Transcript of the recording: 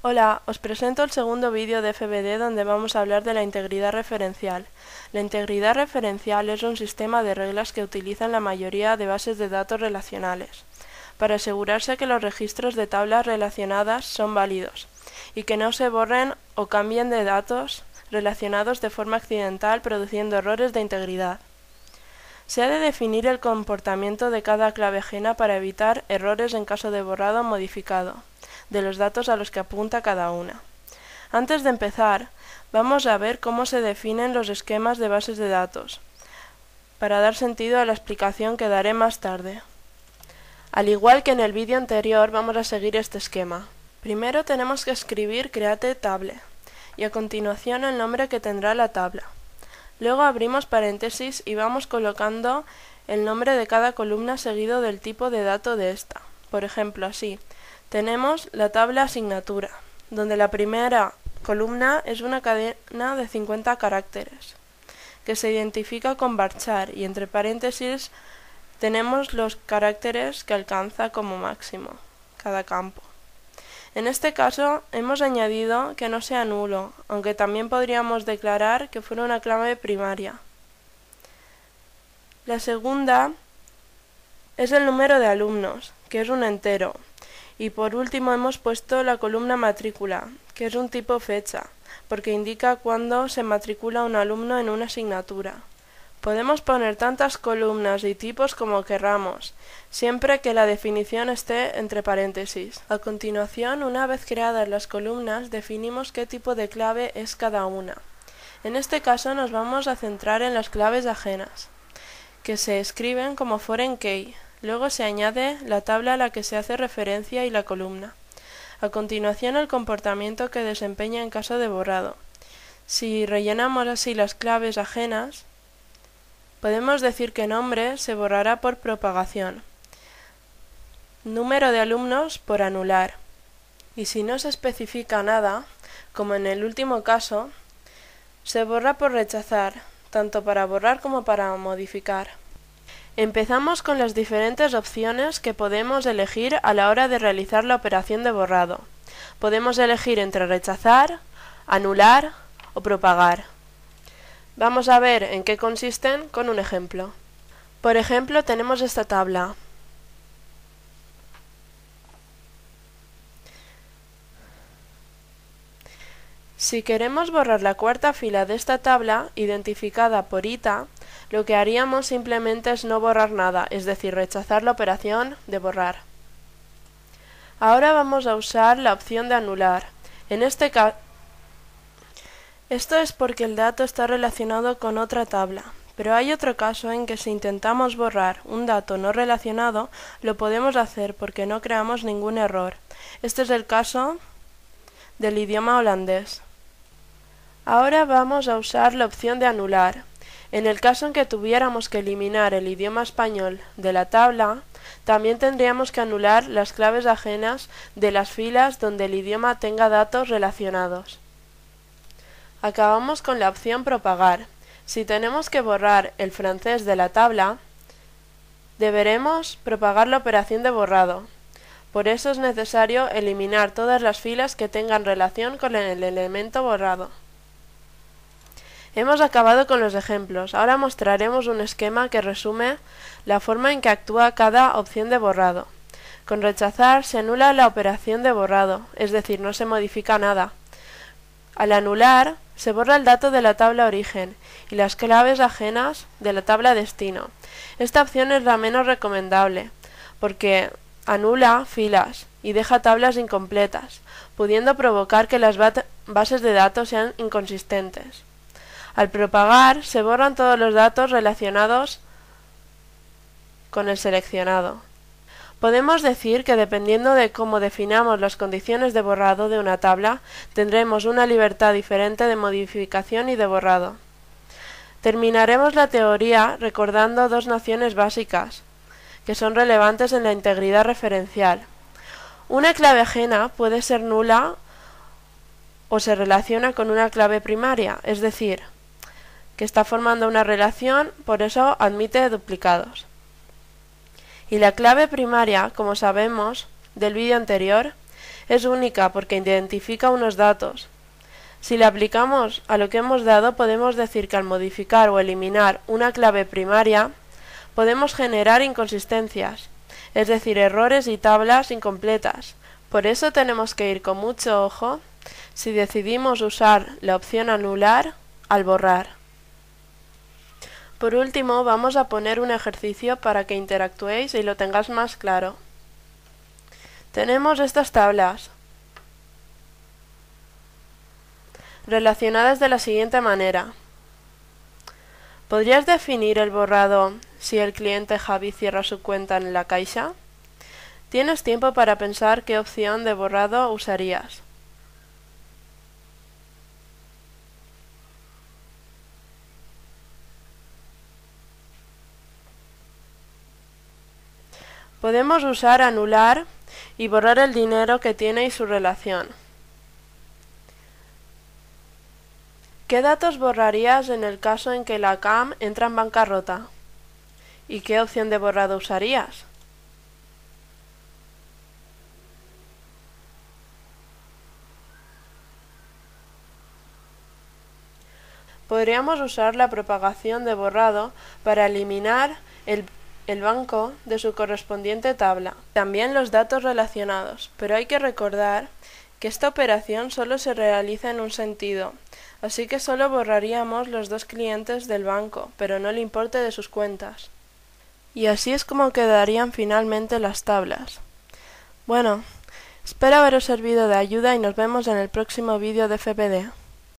Hola, os presento el segundo vídeo de FBD donde vamos a hablar de la integridad referencial. La integridad referencial es un sistema de reglas que utilizan la mayoría de bases de datos relacionales, para asegurarse que los registros de tablas relacionadas son válidos, y que no se borren o cambien de datos relacionados de forma accidental produciendo errores de integridad. Se ha de definir el comportamiento de cada clave ajena para evitar errores en caso de borrado o modificado de los datos a los que apunta cada una. Antes de empezar, vamos a ver cómo se definen los esquemas de bases de datos, para dar sentido a la explicación que daré más tarde. Al igual que en el vídeo anterior, vamos a seguir este esquema. Primero tenemos que escribir create table, y a continuación el nombre que tendrá la tabla. Luego abrimos paréntesis y vamos colocando el nombre de cada columna seguido del tipo de dato de esta. Por ejemplo, así. Tenemos la tabla asignatura, donde la primera columna es una cadena de 50 caracteres, que se identifica con varchar, y entre paréntesis tenemos los caracteres que alcanza como máximo cada campo. En este caso hemos añadido que no sea nulo, aunque también podríamos declarar que fuera una clave primaria. La segunda es el número de alumnos, que es un entero. Y por último hemos puesto la columna matrícula, que es un tipo fecha, porque indica cuándo se matricula un alumno en una asignatura. Podemos poner tantas columnas y tipos como querramos, siempre que la definición esté entre paréntesis. A continuación, una vez creadas las columnas, definimos qué tipo de clave es cada una. En este caso nos vamos a centrar en las claves ajenas, que se escriben como foreign key. Luego se añade la tabla a la que se hace referencia y la columna. A continuación el comportamiento que desempeña en caso de borrado. Si rellenamos así las claves ajenas, podemos decir que nombre se borrará por propagación, número de alumnos por anular, y si no se especifica nada, como en el último caso, se borra por rechazar, tanto para borrar como para modificar. Empezamos con las diferentes opciones que podemos elegir a la hora de realizar la operación de borrado. Podemos elegir entre rechazar, anular o propagar. Vamos a ver en qué consisten con un ejemplo. Por ejemplo, tenemos esta tabla. Si queremos borrar la cuarta fila de esta tabla, identificada por ITA, lo que haríamos simplemente es no borrar nada, es decir, rechazar la operación de borrar. Ahora vamos a usar la opción de anular. En este caso, esto es porque el dato está relacionado con otra tabla, pero hay otro caso en que si intentamos borrar un dato no relacionado, lo podemos hacer porque no creamos ningún error. Este es el caso del idioma holandés. Ahora vamos a usar la opción de anular. En el caso en que tuviéramos que eliminar el idioma español de la tabla, también tendríamos que anular las claves ajenas de las filas donde el idioma tenga datos relacionados. Acabamos con la opción propagar. Si tenemos que borrar el francés de la tabla, deberemos propagar la operación de borrado. Por eso es necesario eliminar todas las filas que tengan relación con el elemento borrado. Hemos acabado con los ejemplos. Ahora mostraremos un esquema que resume la forma en que actúa cada opción de borrado. Con rechazar se anula la operación de borrado, es decir, no se modifica nada. Al anular, se borra el dato de la tabla origen y las claves ajenas de la tabla destino. Esta opción es la menos recomendable, porque anula filas y deja tablas incompletas, pudiendo provocar que las bases de datos sean inconsistentes. Al propagar, se borran todos los datos relacionados con el seleccionado. Podemos decir que dependiendo de cómo definamos las condiciones de borrado de una tabla, tendremos una libertad diferente de modificación y de borrado. Terminaremos la teoría recordando dos nociones básicas, que son relevantes en la integridad referencial. Una clave ajena puede ser nula o se relaciona con una clave primaria, es decir, que está formando una relación, por eso admite duplicados. Y la clave primaria, como sabemos del vídeo anterior, Es única porque identifica unos datos. Si le aplicamos a lo que hemos dado, podemos decir que al modificar o eliminar una clave primaria, podemos generar inconsistencias, es decir, errores y tablas incompletas. Por eso tenemos que ir con mucho ojo si decidimos usar la opción anular al borrar. Por último, vamos a poner un ejercicio para que interactuéis y lo tengáis más claro. Tenemos estas tablas relacionadas de la siguiente manera. ¿Podrías definir el borrado si el cliente Javi cierra su cuenta en la Caixa? Tienes tiempo para pensar qué opción de borrado usarías. Podemos usar anular y borrar el dinero que tiene y su relación. ¿Qué datos borrarías en el caso en que la CAM entra en bancarrota? ¿Y qué opción de borrado usarías? Podríamos usar la propagación de borrado para eliminar el banco de su correspondiente tabla. También los datos relacionados, pero hay que recordar que esta operación solo se realiza en un sentido, así que solo borraríamos los dos clientes del banco, pero no el importe de sus cuentas. Y así es como quedarían finalmente las tablas. Bueno, espero haberos servido de ayuda y nos vemos en el próximo vídeo de FPD.